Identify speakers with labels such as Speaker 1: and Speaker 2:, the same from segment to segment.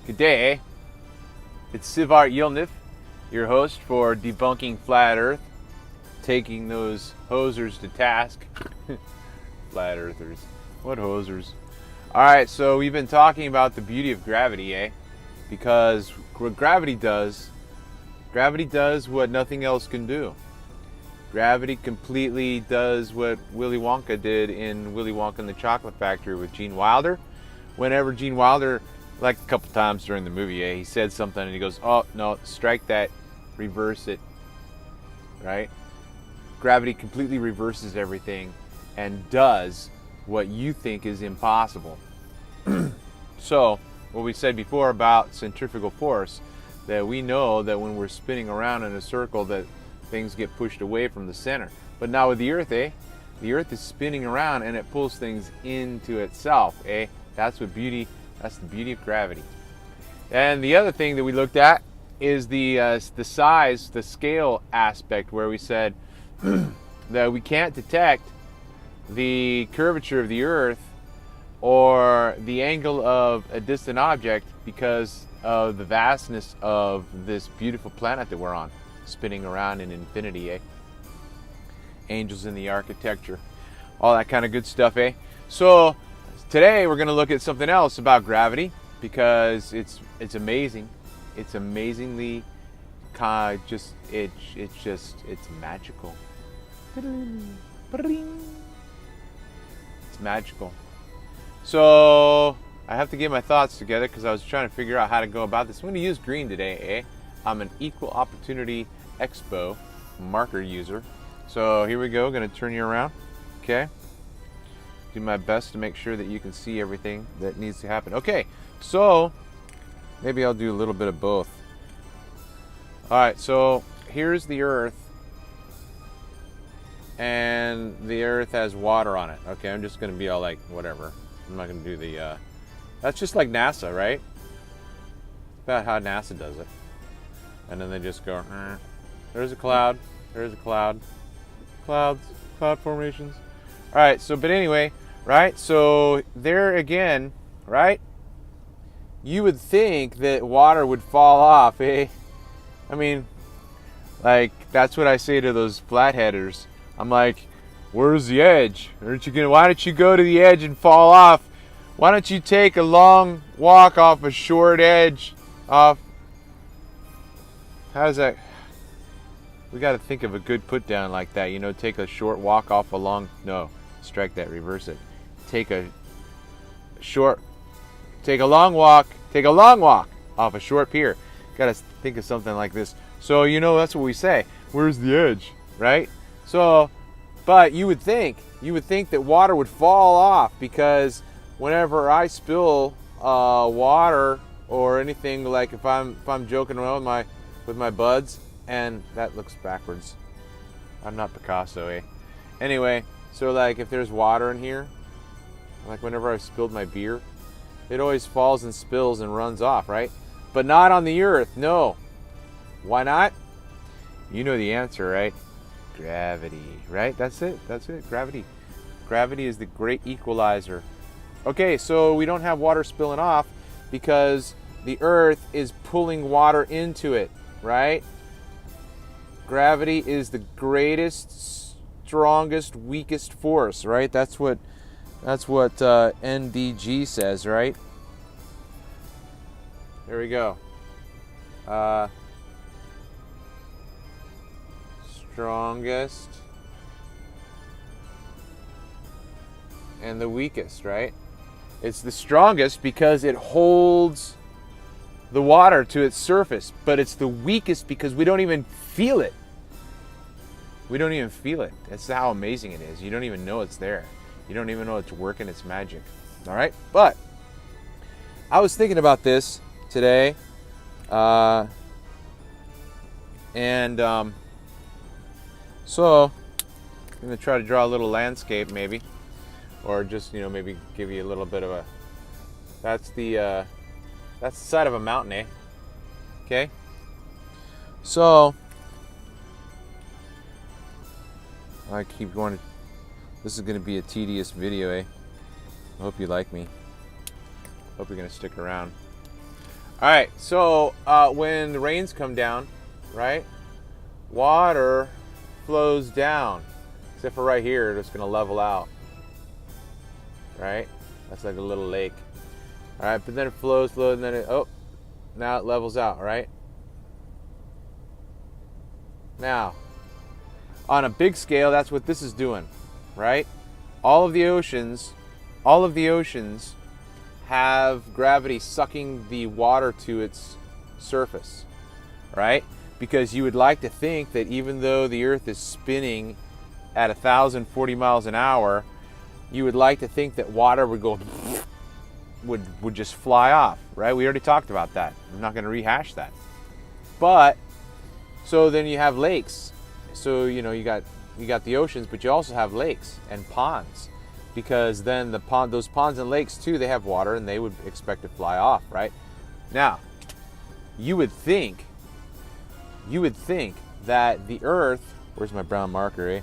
Speaker 1: Good day. It's Sivart Yilnif, your host for Debunking Flat Earth, taking those hosers to task. Flat earthers. What hosers? Alright, so we've been talking about the beauty of gravity, because what gravity does what nothing else can do. Gravity completely does what Willy Wonka did in Willy Wonka and the Chocolate Factory with Gene Wilder. Whenever Gene Wilder, like a couple times during the movie, he said something and he goes, oh, no, strike that, reverse it, right? Gravity completely reverses everything and does what you think is impossible. So, what we said before about centrifugal force, that we know that when we're spinning around in a circle that things get pushed away from the center. But now with the Earth, the Earth is spinning around and it pulls things into itself, That's the beauty of gravity. And the other thing that we looked at is the size, the scale aspect, where we said that we can't detect the curvature of the Earth or the angle of a distant object because of the vastness of this beautiful planet that we're on, spinning around in infinity, Angels in the architecture, all that kind of good stuff, So today we're going to look at something else about gravity, because it's amazing. It's amazingly it's magical. It's magical. So I have to get my thoughts together because I was trying to figure out how to go about this. I'm going to use green today, I'm an Equal Opportunity Expo marker user. So here we go. Going to turn you around. Okay. Do my best to make sure that you can see everything that needs to happen. Okay, so maybe I'll do a little bit of both. Alright, so here's the Earth, and the Earth has water on it. Okay, I'm just going to be all like, whatever. I'm not going to do the, that's just like NASA, right? About how NASA does it. And then they just go, there's a cloud, there's a cloud, cloud formations. Alright, so, but anyway, right, so there again, right, you would think that water would fall off, I mean, like, that's what I say to those flatheaders. I'm like, where's the edge? Why don't you go to the edge and fall off? Why don't you take a long walk off a short edge off? How's that? We got to think of a good put down like that, take a short walk off a long, no, strike that, reverse it. Take a long walk off a short pier. Got to think of something like this. So, that's what we say. Where's the edge, right? So, but you would think that water would fall off, because whenever I spill water or anything, like if I'm joking around with my buds, and that looks backwards. I'm not Picasso, Anyway, so like if there's water in here, like whenever I've spilled my beer, it always falls and spills and runs off, right? But not on the Earth, no. Why not? You know the answer, right? Gravity, right? That's it, gravity. Gravity is the great equalizer. Okay, so we don't have water spilling off because the Earth is pulling water into it, right? Gravity is the greatest, strongest, weakest force, right? That's what NDG says, right? There we go. Strongest and the weakest, right? It's the strongest because it holds the water to its surface, but it's the weakest because we don't even feel it. We don't even feel it. That's how amazing it is. You don't even know it's there. You don't even know it's working its magic. All right? But I was thinking about this today, so I'm going to try to draw a little landscape maybe, or just, maybe give you a little bit of That's the side of a mountain, eh? Okay. So I keep going. This is going to be a tedious video, eh? I hope you like me. Hope you're going to stick around. All right. So when the rains come down, right? Water flows down, except for right here. It's going to level out, right? That's like a little lake. All right, but then it flows, and then now it levels out, right? Now, on a big scale, that's what this is doing, right? All of the oceans have gravity sucking the water to its surface, right? Because you would like to think that even though the Earth is spinning at 1,040 miles an hour, you would like to think that water would go, would just fly off, right? We already talked about that. I'm not going to rehash that. But so then you have lakes. So you got the oceans, but you also have lakes and ponds, because then those ponds and lakes too, they have water and they would expect to fly off, right? Now, you would think that the Earth, where's my brown marker, eh?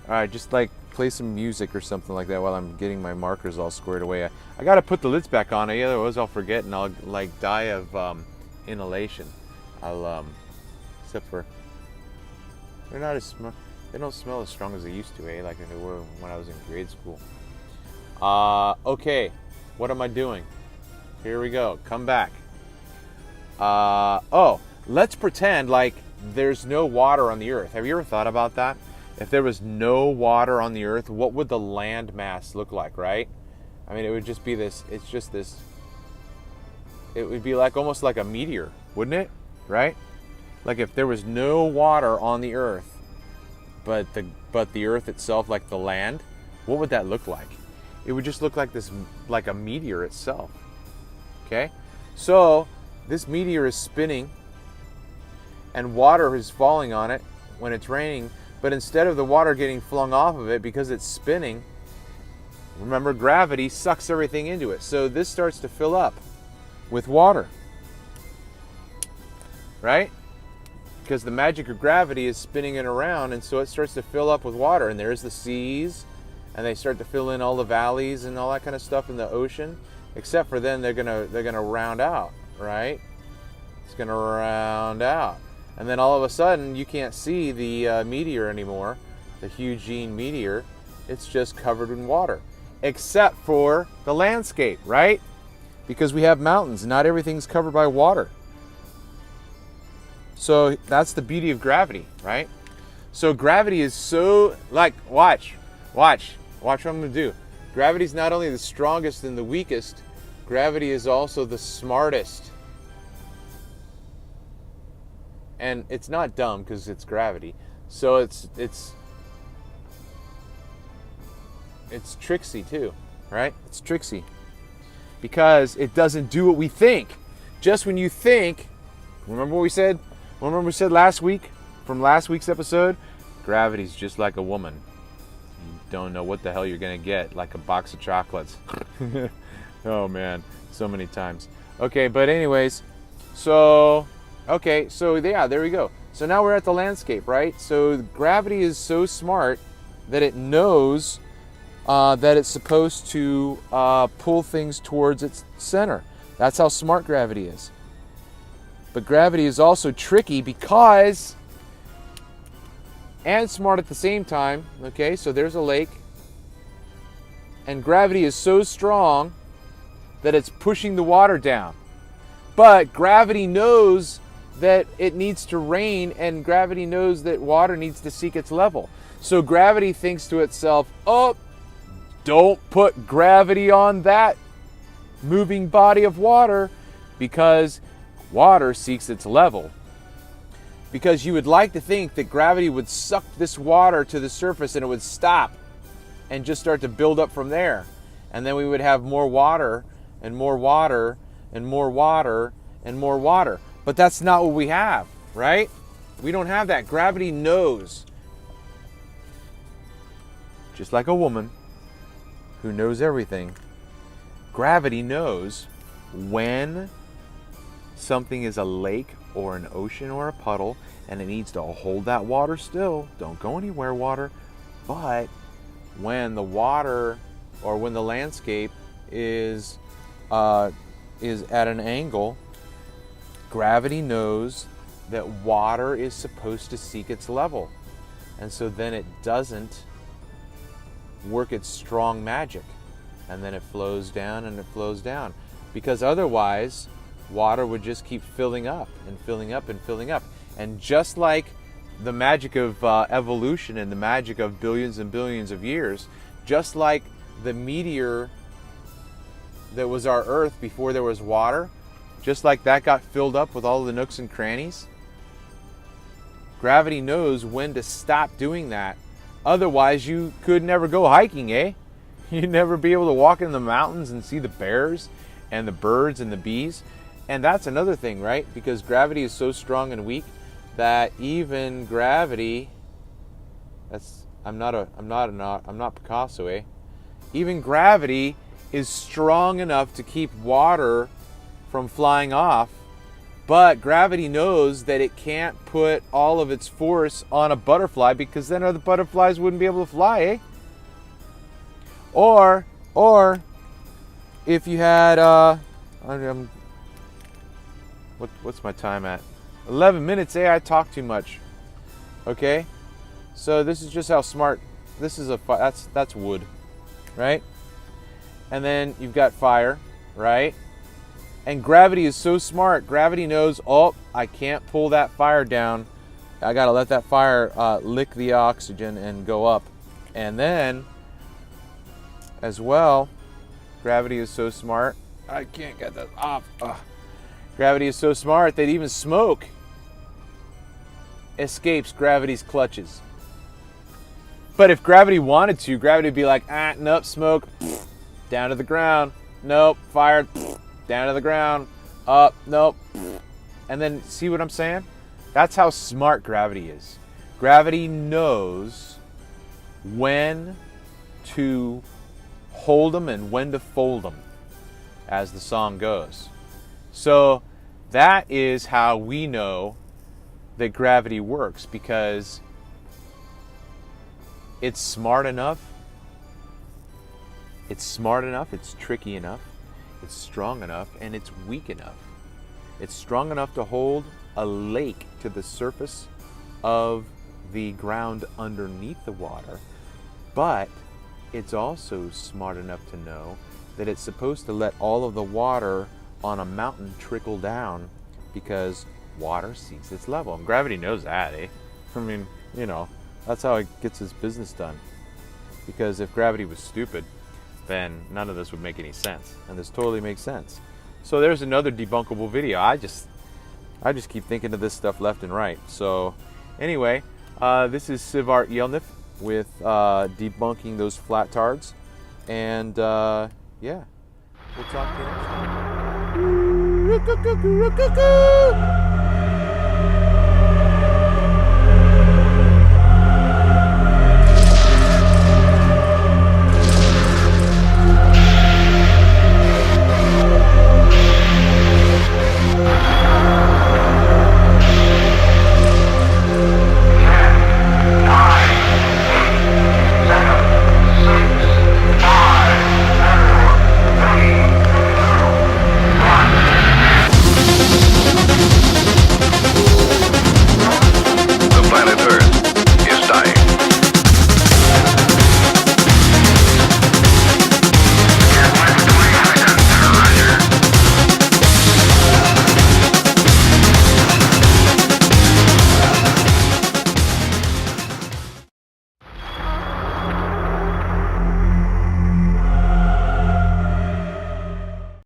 Speaker 1: All right, just like play some music or something like that while I'm getting my markers all squared away. I got to put the lids back on, otherwise I'll forget and I'll like die of inhalation. Except for they're not as they don't smell as strong as they used to, like they were when I was in grade school. Okay, what am I doing? Here we go. Come back. Let's pretend like there's no water on the Earth. Have you ever thought about that? If there was no water on the Earth, what would the land mass look like, right? I mean, it would just be this, it's just this, it would be like almost like a meteor, wouldn't it? Right? Like if there was no water on the Earth, but the Earth itself, like the land, what would that look like? It would just look like this, like a meteor itself. Okay? So this meteor is spinning and water is falling on it when it's raining, but instead of the water getting flung off of it because it's spinning, remember, gravity sucks everything into it. So this starts to fill up with water, right? Because the magic of gravity is spinning it around, and so it starts to fill up with water. And there's the seas, and they start to fill in all the valleys and all that kind of stuff in the ocean. Except for then they're gonna round out, right? It's gonna round out. And then all of a sudden, you can't see the meteor anymore, the Eugene meteor. It's just covered in water, except for the landscape, right? Because we have mountains, not everything's covered by water. So that's the beauty of gravity, right? So gravity is so, like, watch what I'm gonna do. Gravity's not only the strongest and the weakest, gravity is also the smartest. And it's not dumb because it's gravity. So it's tricksy too, right? It's tricksy because it doesn't do what we think. Just when you think, remember what we said? Remember we said last week, from last week's episode? Gravity's just like a woman. You don't know what the hell you're gonna get, like a box of chocolates. Oh man, so many times. Okay, but anyways, so yeah, there we go. So now we're at the landscape, right? So gravity is so smart that it knows that it's supposed to pull things towards its center. That's how smart gravity is. But gravity is also tricky because, and smart at the same time, okay? So there's a lake, and gravity is so strong that it's pushing the water down. But gravity knows that it needs to rain, and gravity knows that water needs to seek its level. So gravity thinks to itself, oh, don't put gravity on that moving body of water, because water seeks its level. Because you would like to think that gravity would suck this water to the surface and it would stop and just start to build up from there. And then we would have more water and more water and more water and more water. But that's not what we have, right? We don't have that. Gravity knows, just like a woman, who knows everything, gravity knows when something is a lake or an ocean or a puddle, and it needs to hold that water still. Don't go anywhere, water. But when the water or when the landscape is at an angle, gravity knows that water is supposed to seek its level. And so then it doesn't work its strong magic. And then it flows down and it flows down. Because otherwise, water would just keep filling up and filling up and filling up. And just like the magic of evolution and the magic of billions and billions of years, just like the meteor that was our Earth before there was water, just like that got filled up with all the nooks and crannies, gravity knows when to stop doing that. Otherwise, you could never go hiking, eh? You'd never be able to walk in the mountains and see the bears and the birds and the bees. And that's another thing, right? Because gravity is so strong and weak that even gravity, I'm not Picasso, eh? Even gravity is strong enough to keep water from flying off, but gravity knows that it can't put all of its force on a butterfly, because then other butterflies wouldn't be able to fly, eh? Or if you had what's my time at? 11 minutes, eh? I talk too much. Okay? So this is just how smart, this is that's wood, right? And then you've got fire, right? And gravity is so smart. Gravity knows, oh, I can't pull that fire down. I gotta let that fire lick the oxygen and go up. And then, as well, gravity is so smart. I can't get that off. Gravity is so smart that even smoke escapes gravity's clutches. But if gravity wanted to, gravity would be like, nope, smoke, down to the ground. Nope, fire, down to the ground. Up, nope. And then, see what I'm saying? That's how smart gravity is. Gravity knows when to hold them and when to fold them, as the song goes. So that is how we know that gravity works, because it's smart enough, it's tricky enough, it's strong enough, and it's weak enough. It's strong enough to hold a lake to the surface of the ground underneath the water, but it's also smart enough to know that it's supposed to let all of the water on a mountain trickle down, because water seeks its level. And gravity knows that, eh? I mean, you know, that's how it gets its business done. Because if gravity was stupid, then none of this would make any sense. And this totally makes sense. So there's another debunkable video. I just keep thinking of this stuff left and right. So anyway, this is Sivar Yelnif with debunking those flat tards. And yeah, we'll talk to you next time.